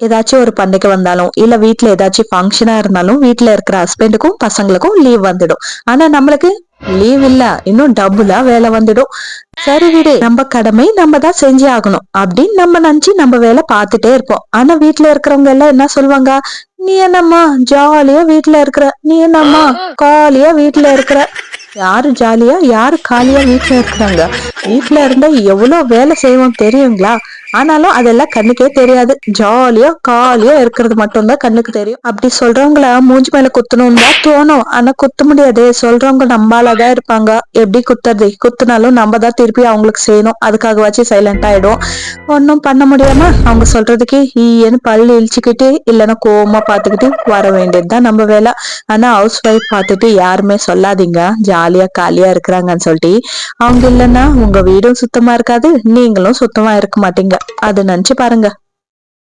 ஏதாச்சும் ஒரு பண்டிகை வந்தாலும் இல்ல வீட்ல ஏதாச்சும் ஃபங்க்ஷனா இருந்தாலும் வீட்ல இருக்கிற ஹஸ்பண்டுக்கும் பசங்களுக்கும் லீவ் வந்துடும். ஆனா நம்மளுக்கு லீவ் இல்ல, இன்னும் டபுளா வேலை வந்துடும். சரி விடு, நம்ம கடமை நம்ம தான் செஞ்சே ஆகணும் அப்படின்னு நம்ம நினைச்சு நம்ம வேலை பார்த்துட்டே இருப்போம். ஆனா வீட்ல இருக்கிறவங்க எல்லாம் என்ன சொல்லுவாங்க? நீ என்னம்மா ஜாலியா வீட்ல இருக்கிற, நீ என்னம்மா காலியா வீட்ல இருக்கிற. யாரு ஜாலியா யாரு காலியா வீட்ல இருக்கிறாங்க? வீட்ல இருந்தா எவ்வளவு வேலை செய்வோம் தெரியுங்களா? ஆனாலும் அதெல்லாம் கண்ணுக்கே தெரியாது. ஜாலியா காலியா இருக்கிறது மட்டும்தான் கண்ணுக்கு தெரியும். அப்படி சொல்றவங்கள மூஞ்சி மேல குத்தணும்னு தான் தோணும். ஆனா குத்த முடியாது. சொல்றவங்க நம்மளாதான் இருப்பாங்க. எப்படி குத்துறது? குத்துனாலும் நம்ம தான் திருப்பி அவங்களுக்கு செய்யணும். அதுக்காக வச்சு சைலண்ட் ஆயிடும். ஒன்னும் பண்ண முடியாம அவங்க சொல்றதுக்கு ஈயன்னு பல்லு இழிச்சுக்கிட்டு இல்லைன்னா கோவமா பாத்துக்கிட்டு வர வேண்டியதுதான் நம்ம வேலை. ஆனா ஹவுஸ் ஒய்ஃப் பார்த்துட்டு யாருமே சொல்லாதீங்க ஜாலியா காலியா இருக்கிறாங்கன்னு சொல்லிட்டு. அவங்க இல்லைன்னா உங்க வீடும் சுத்தமா இருக்காது, நீங்களும் சுத்தமா இருக்க மாட்டீங்க. அது நினைச்சு பாருங்க.